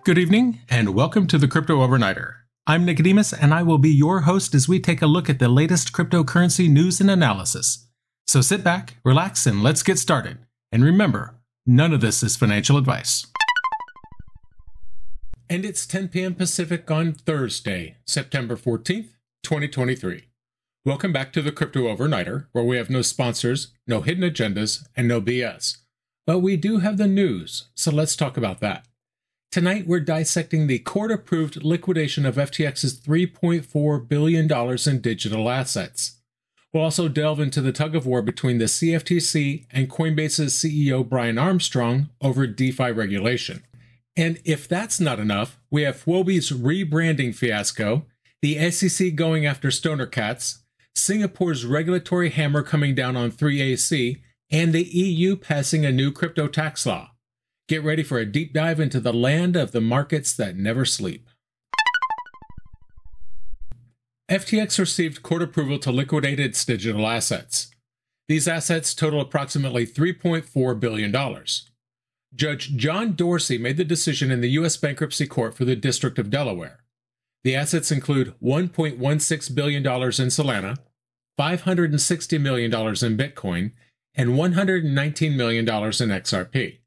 Good evening, and welcome to the Crypto Overnighter. I'm Nicodemus, and I will be your host as we take a look at the latest cryptocurrency news and analysis. So sit back, relax, and let's get started. And remember, none of this is financial advice. And it's 10 p.m. Pacific on Thursday, September 14th, 2023. Welcome back to the Crypto Overnighter, where we have no sponsors, no hidden agendas, and no BS. But we do have the news, so let's talk about that. Tonight, we're dissecting the court-approved liquidation of FTX's $3.4 billion in digital assets. We'll also delve into the tug-of-war between the CFTC and Coinbase's CEO Brian Armstrong over DeFi regulation. And if that's not enough, we have Huobi's rebranding fiasco, the SEC going after stoner cats, Singapore's regulatory hammer coming down on 3AC, and the EU passing a new crypto tax law. Get ready for a deep dive into the land of the markets that never sleep. FTX received court approval to liquidate its digital assets. These assets total approximately $3.4 billion. Judge John Dorsey made the decision in the U.S. Bankruptcy Court for the District of Delaware. The assets include $1.16 billion in Solana, $560 million in Bitcoin, and $119 million in XRP.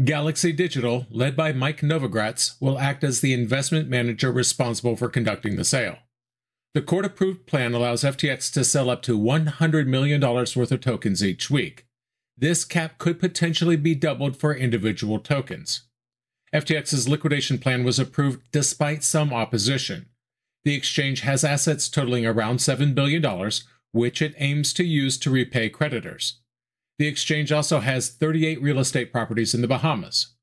Galaxy Digital, led by Mike Novogratz, will act as the investment manager responsible for conducting the sale. The court-approved plan allows FTX to sell up to $100 million worth of tokens each week. This cap could potentially be doubled for individual tokens. FTX's liquidation plan was approved despite some opposition. The exchange has assets totaling around $7 billion, which it aims to use to repay creditors. The exchange also has 38 real estate properties in the Bahamas.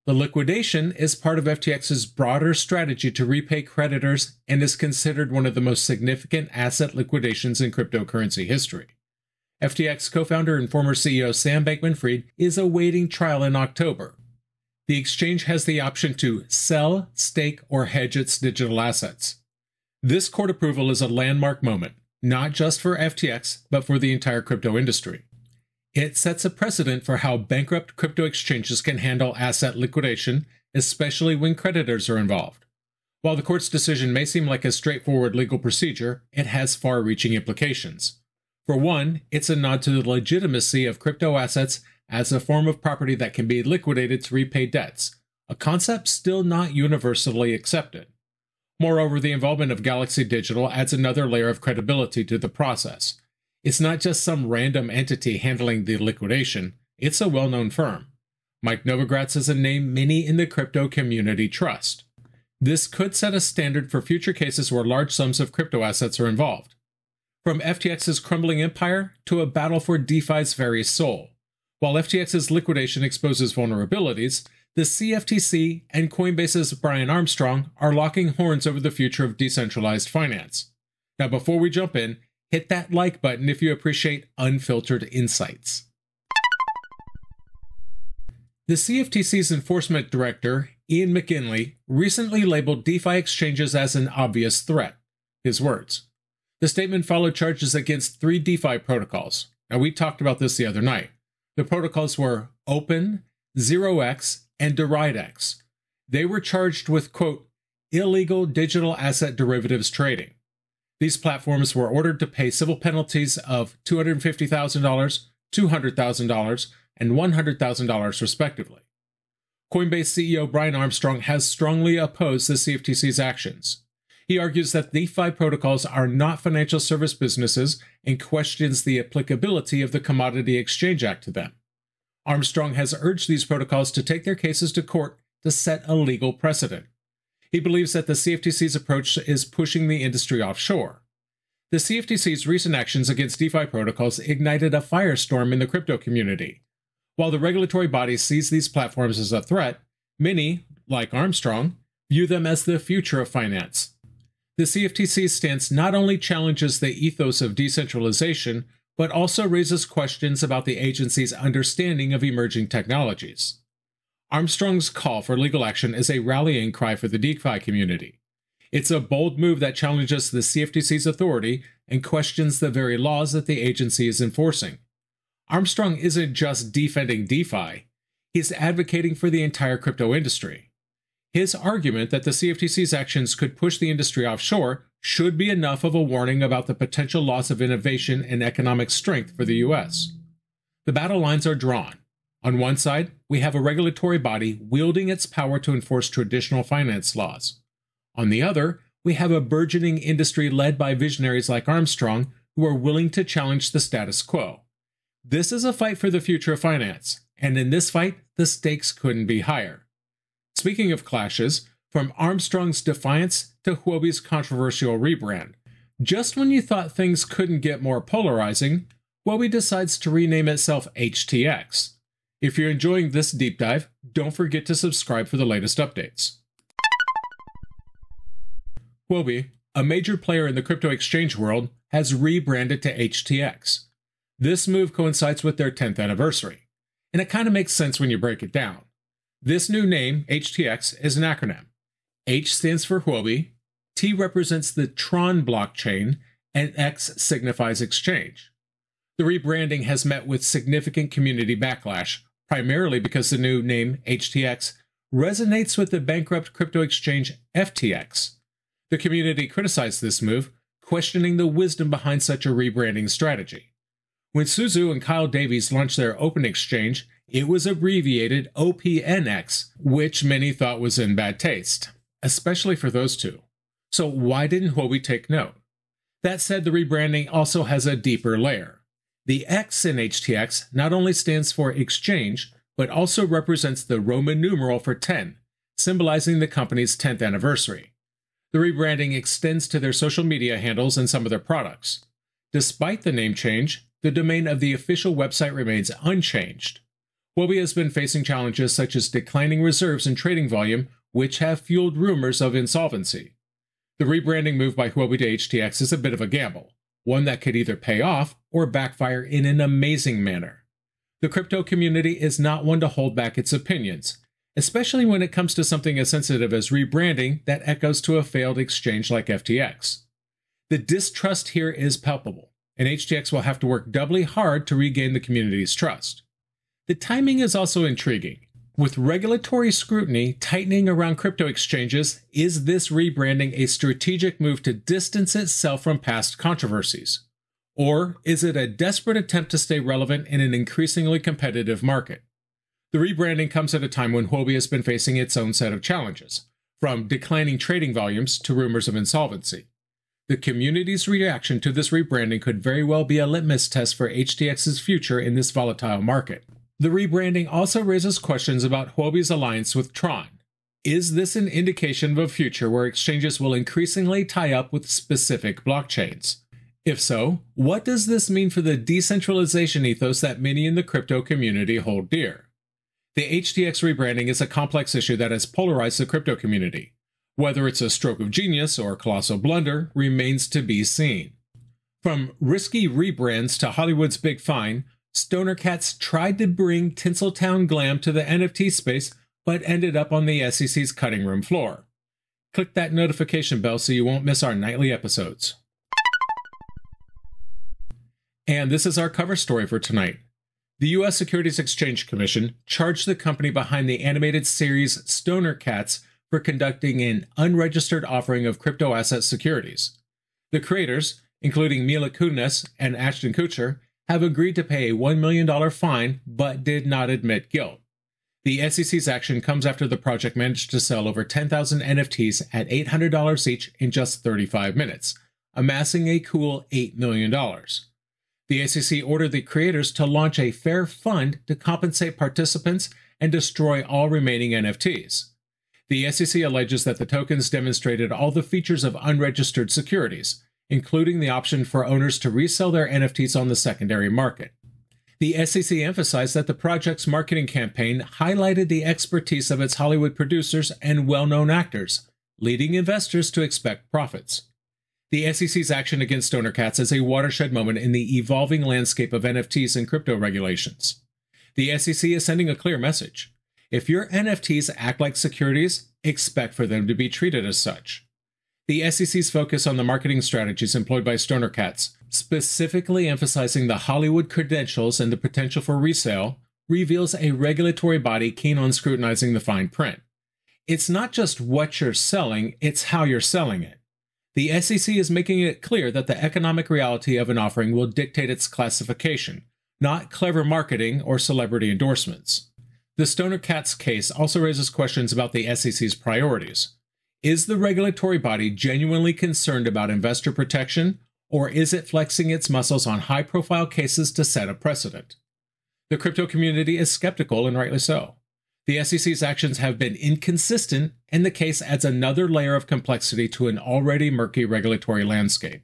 The liquidation is part of FTX's broader strategy to repay creditors and is considered one of the most significant asset liquidations in cryptocurrency history. FTX co-founder and former CEO Sam Bankman-Fried is awaiting trial in October. The exchange has the option to sell, stake, or hedge its digital assets. This court approval is a landmark moment, not just for FTX, but for the entire crypto industry. It sets a precedent for how bankrupt crypto exchanges can handle asset liquidation, especially when creditors are involved. While the court's decision may seem like a straightforward legal procedure, it has far-reaching implications. For one, it's a nod to the legitimacy of crypto assets as a form of property that can be liquidated to repay debts, a concept still not universally accepted. Moreover, the involvement of Galaxy Digital adds another layer of credibility to the process. It's not just some random entity handling the liquidation, it's a well-known firm. Mike Novogratz is a name many in the crypto community trust. This could set a standard for future cases where large sums of crypto assets are involved. From FTX's crumbling empire to a battle for DeFi's very soul. While FTX's liquidation exposes vulnerabilities, the CFTC and Coinbase's Brian Armstrong are locking horns over the future of decentralized finance. Now, before we jump in, hit that like button if you appreciate unfiltered insights. The CFTC's enforcement director, Ian McGinley, recently labeled DeFi exchanges as an obvious threat. His words. The statement followed charges against 3 DeFi protocols. Now, we talked about this the other night. The protocols were Open, 0x, and DerideX. They were charged with, quote, illegal digital asset derivatives trading. These platforms were ordered to pay civil penalties of $250,000, $200,000, and $100,000 respectively. Coinbase CEO Brian Armstrong has strongly opposed the CFTC's actions. He argues that DeFi protocols are not financial service businesses and questions the applicability of the Commodity Exchange Act to them. Armstrong has urged these protocols to take their cases to court to set a legal precedent. He believes that the CFTC's approach is pushing the industry offshore. The CFTC's recent actions against DeFi protocols ignited a firestorm in the crypto community. While the regulatory body sees these platforms as a threat, many, like Armstrong, view them as the future of finance. The CFTC's stance not only challenges the ethos of decentralization, but also raises questions about the agency's understanding of emerging technologies. Armstrong's call for legal action is a rallying cry for the DeFi community. It's a bold move that challenges the CFTC's authority and questions the very laws that the agency is enforcing. Armstrong isn't just defending DeFi, he's advocating for the entire crypto industry. His argument that the CFTC's actions could push the industry offshore should be enough of a warning about the potential loss of innovation and economic strength for the U.S. The battle lines are drawn. On one side, we have a regulatory body wielding its power to enforce traditional finance laws. On the other, we have a burgeoning industry led by visionaries like Armstrong who are willing to challenge the status quo. This is a fight for the future of finance, and in this fight, the stakes couldn't be higher. Speaking of clashes, from Armstrong's defiance to Huobi's controversial rebrand, just when you thought things couldn't get more polarizing, Huobi decides to rename itself HTX. If you're enjoying this deep dive, don't forget to subscribe for the latest updates. Huobi, a major player in the crypto exchange world, has rebranded to HTX. This move coincides with their 10th anniversary, and it kind of makes sense when you break it down. This new name, HTX, is an acronym. H stands for Huobi, T represents the Tron blockchain, and X signifies exchange. The rebranding has met with significant community backlash, primarily because the new name, HTX, resonates with the bankrupt crypto exchange FTX. The community criticized this move, questioning the wisdom behind such a rebranding strategy. When Suzu and Kyle Davies launched their open exchange, it was abbreviated OPNX, which many thought was in bad taste, especially for those two. So why didn't Huobi take note? That said, the rebranding also has a deeper layer. The X in HTX not only stands for exchange, but also represents the Roman numeral for 10, symbolizing the company's 10th anniversary. The rebranding extends to their social media handles and some of their products. Despite the name change, the domain of the official website remains unchanged. Huobi has been facing challenges such as declining reserves and trading volume, which have fueled rumors of insolvency. The rebranding move by Huobi to HTX is a bit of a gamble, one that could either pay off or backfire in an amazing manner. The crypto community is not one to hold back its opinions, especially when it comes to something as sensitive as rebranding that echoes to a failed exchange like FTX. The distrust here is palpable, and HTX will have to work doubly hard to regain the community's trust. The timing is also intriguing. With regulatory scrutiny tightening around crypto exchanges, is this rebranding a strategic move to distance itself from past controversies? Or is it a desperate attempt to stay relevant in an increasingly competitive market? The rebranding comes at a time when Huobi has been facing its own set of challenges, from declining trading volumes to rumors of insolvency. The community's reaction to this rebranding could very well be a litmus test for HTX's future in this volatile market. The rebranding also raises questions about Huobi's alliance with Tron. Is this an indication of a future where exchanges will increasingly tie up with specific blockchains? If so, what does this mean for the decentralization ethos that many in the crypto community hold dear? The HTX rebranding is a complex issue that has polarized the crypto community. Whether it's a stroke of genius or a colossal blunder remains to be seen. From risky rebrands to Hollywood's big fine, Stoner Cats tried to bring Tinseltown glam to the NFT space, but ended up on the SEC's cutting room floor. Click that notification bell so you won't miss our nightly episodes. And this is our cover story for tonight. The U.S. Securities Exchange Commission charged the company behind the animated series Stoner Cats for conducting an unregistered offering of crypto asset securities. The creators, including Mila Kunis and Ashton Kutcher, have agreed to pay a $1 million fine but did not admit guilt. The SEC's action comes after the project managed to sell over 10,000 NFTs at $800 each in just 35 minutes, amassing a cool $8 million. The SEC ordered the creators to launch a fair fund to compensate participants and destroy all remaining NFTs. The SEC alleges that the tokens demonstrated all the features of unregistered securities, including the option for owners to resell their NFTs on the secondary market. The SEC emphasized that the project's marketing campaign highlighted the expertise of its Hollywood producers and well-known actors, leading investors to expect profits. The SEC's action against Stoner Cats is a watershed moment in the evolving landscape of NFTs and crypto regulations. The SEC is sending a clear message. If your NFTs act like securities, expect for them to be treated as such. The SEC's focus on the marketing strategies employed by Stoner Cats, specifically emphasizing the Hollywood credentials and the potential for resale, reveals a regulatory body keen on scrutinizing the fine print. It's not just what you're selling, it's how you're selling it. The SEC is making it clear that the economic reality of an offering will dictate its classification, not clever marketing or celebrity endorsements. The Stoner Cats case also raises questions about the SEC's priorities. Is the regulatory body genuinely concerned about investor protection, or is it flexing its muscles on high-profile cases to set a precedent? The crypto community is skeptical, and rightly so. The SEC's actions have been inconsistent, and the case adds another layer of complexity to an already murky regulatory landscape.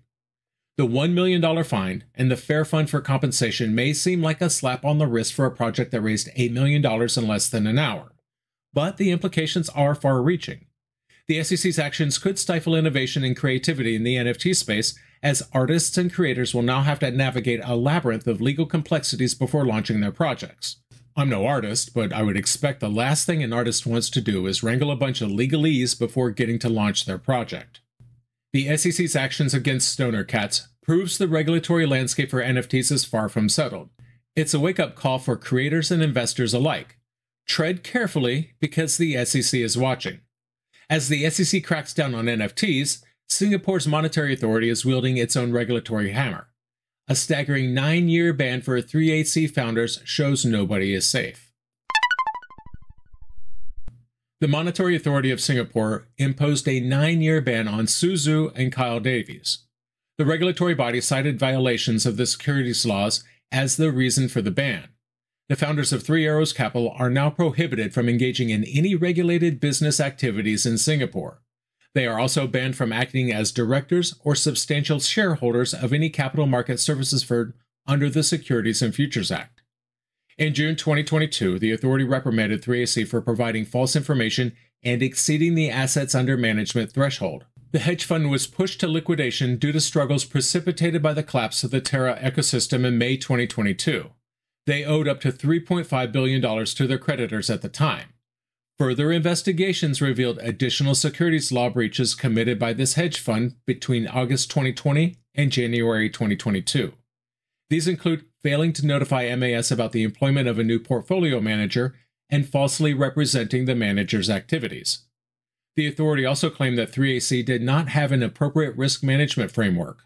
The $1 million fine and the fair fund for compensation may seem like a slap on the wrist for a project that raised $8 million in less than an hour, but the implications are far-reaching. The SEC's actions could stifle innovation and creativity in the NFT space, as artists and creators will now have to navigate a labyrinth of legal complexities before launching their projects. I'm no artist, but I would expect the last thing an artist wants to do is wrangle a bunch of legalese before getting to launch their project. The SEC's actions against Stoner Cats proves the regulatory landscape for NFTs is far from settled. It's a wake-up call for creators and investors alike. Tread carefully because the SEC is watching. As the SEC cracks down on NFTs, Singapore's monetary authority is wielding its own regulatory hammer. A staggering 9-year ban for 3.4B founders shows nobody is safe. The Monetary Authority of Singapore imposed a 9-year ban on Su Zhu and Kyle Davies. The regulatory body cited violations of the securities laws as the reason for the ban. The founders of Three Arrows Capital are now prohibited from engaging in any regulated business activities in Singapore. They are also banned from acting as directors or substantial shareholders of any capital market services firm under the Securities and Futures Act. In June 2022, the authority reprimanded 3.4B for providing false information and exceeding the assets under management threshold. The hedge fund was pushed to liquidation due to struggles precipitated by the collapse of the Terra ecosystem in May 2022. They owed up to $3.5 billion to their creditors at the time. Further investigations revealed additional securities law breaches committed by this hedge fund between August 2020 and January 2022. These include failing to notify MAS about the employment of a new portfolio manager and falsely representing the manager's activities. The authority also claimed that 3.4B did not have an appropriate risk management framework.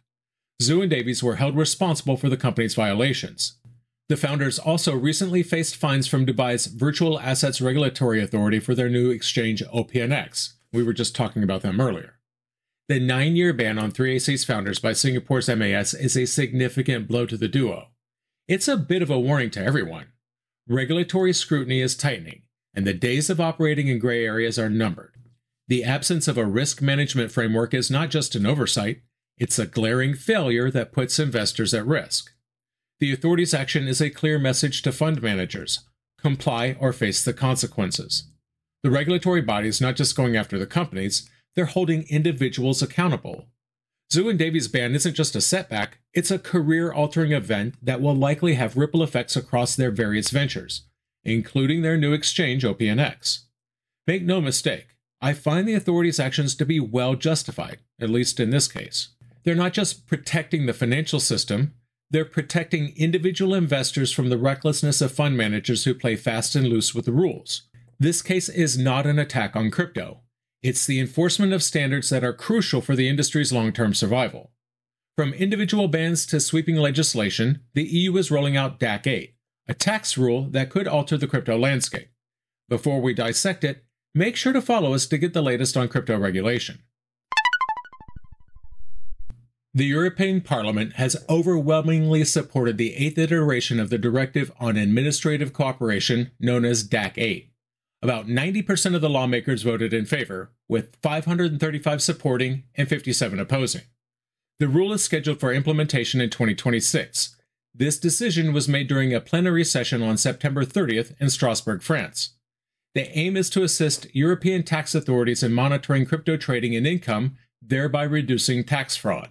Zhu and Davies were held responsible for the company's violations. The founders also recently faced fines from Dubai's Virtual Assets Regulatory Authority for their new exchange OPNX. We were just talking about them earlier. The 9-year ban on 3.4B's founders by Singapore's MAS is a significant blow to the duo. It's a bit of a warning to everyone. Regulatory scrutiny is tightening, and the days of operating in gray areas are numbered. The absence of a risk management framework is not just an oversight, it's a glaring failure that puts investors at risk. The authority's action is a clear message to fund managers: comply or face the consequences. The regulatory body is not just going after the companies, they're holding individuals accountable. Zhu and Davies' ban isn't just a setback, it's a career-altering event that will likely have ripple effects across their various ventures, including their new exchange OPNX. Make no mistake, I find the authority's actions to be well justified, at least in this case. They're not just protecting the financial system, they're protecting individual investors from the recklessness of fund managers who play fast and loose with the rules. This case is not an attack on crypto. It's the enforcement of standards that are crucial for the industry's long-term survival. From individual bans to sweeping legislation, the EU is rolling out DAC 8, a tax rule that could alter the crypto landscape. Before we dissect it, make sure to follow us to get the latest on crypto regulation. The European Parliament has overwhelmingly supported the 8th iteration of the Directive on Administrative Cooperation, known as DAC 8. About 90% of the lawmakers voted in favor, with 535 supporting and 57 opposing. The rule is scheduled for implementation in 2026. This decision was made during a plenary session on September 30th in Strasbourg, France. The aim is to assist European tax authorities in monitoring crypto trading and income, thereby reducing tax fraud.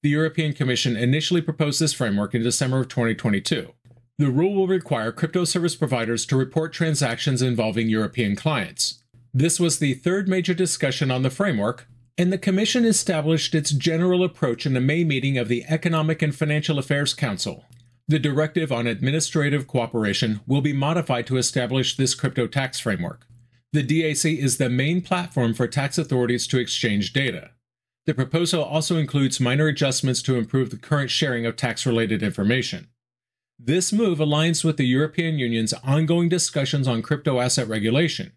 The European Commission initially proposed this framework in December of 2022. The rule will require crypto service providers to report transactions involving European clients. This was the third major discussion on the framework, and the Commission established its general approach in the May meeting of the Economic and Financial Affairs Council. The Directive on Administrative Cooperation will be modified to establish this crypto tax framework. The DAC is the main platform for tax authorities to exchange data. The proposal also includes minor adjustments to improve the current sharing of tax-related information. This move aligns with the European Union's ongoing discussions on crypto asset regulation.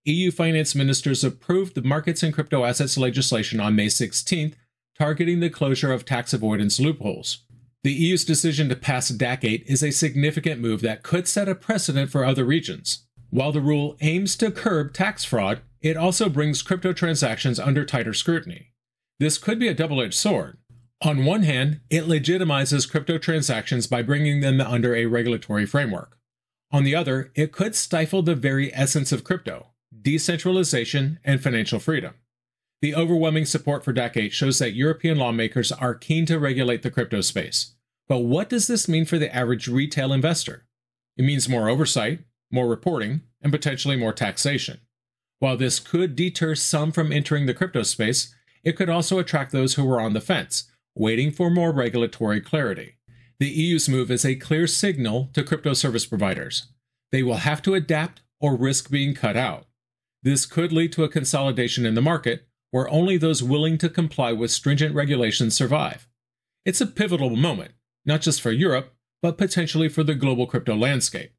EU finance ministers approved the Markets in Crypto Assets legislation on May 16th, targeting the closure of tax avoidance loopholes. The EU's decision to pass DAC 8 is a significant move that could set a precedent for other regions. While the rule aims to curb tax fraud, it also brings crypto transactions under tighter scrutiny. This could be a double-edged sword. On one hand, it legitimizes crypto transactions by bringing them under a regulatory framework. On the other, it could stifle the very essence of crypto, decentralization, and financial freedom. The overwhelming support for DAC 8 shows that European lawmakers are keen to regulate the crypto space. But what does this mean for the average retail investor? It means more oversight, more reporting, and potentially more taxation. While this could deter some from entering the crypto space, it could also attract those who are on the fence, waiting for more regulatory clarity. The EU's move is a clear signal to crypto service providers. They will have to adapt or risk being cut out. This could lead to a consolidation in the market, where only those willing to comply with stringent regulations survive. It's a pivotal moment, not just for Europe, but potentially for the global crypto landscape.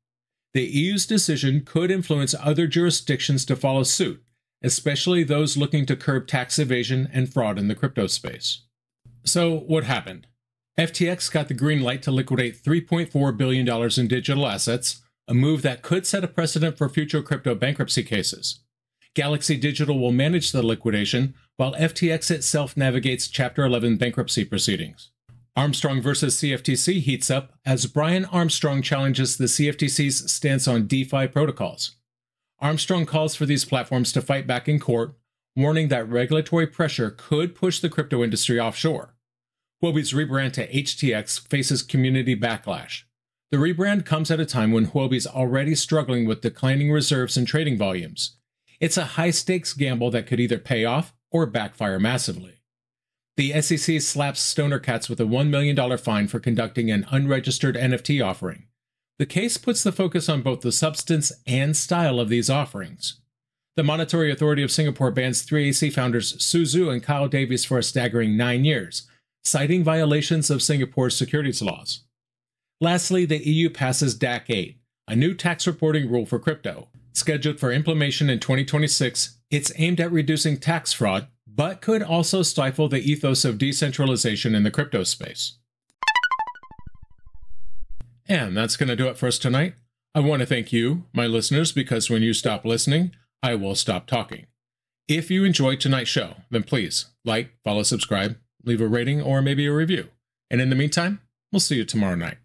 The EU's decision could influence other jurisdictions to follow suit, especially those looking to curb tax evasion and fraud in the crypto space. So, what happened? FTX got the green light to liquidate $3.4 billion in digital assets, a move that could set a precedent for future crypto bankruptcy cases. Galaxy Digital will manage the liquidation, while FTX itself navigates Chapter 11 bankruptcy proceedings. Armstrong versus CFTC heats up as Brian Armstrong challenges the CFTC's stance on DeFi protocols. Armstrong calls for these platforms to fight back in court, warning that regulatory pressure could push the crypto industry offshore. Huobi's rebrand to HTX faces community backlash. The rebrand comes at a time when Huobi's already struggling with declining reserves and trading volumes. It's a high-stakes gamble that could either pay off or backfire massively. The SEC slaps Stoner Cats with a $1 million fine for conducting an unregistered NFT offering. The case puts the focus on both the substance and style of these offerings. The Monetary Authority of Singapore bans 3AC founders Su Zhu and Kyle Davies for a staggering 9 years, citing violations of Singapore's securities laws. Lastly, the EU passes DAC 8, a new tax reporting rule for crypto. Scheduled for implementation in 2026, it's aimed at reducing tax fraud, but could also stifle the ethos of decentralization in the crypto space. And that's going to do it for us tonight. I want to thank you, my listeners, because when you stop listening, I will stop talking. If you enjoyed tonight's show, then please like, follow, subscribe, leave a rating, or maybe a review. And in the meantime, we'll see you tomorrow night.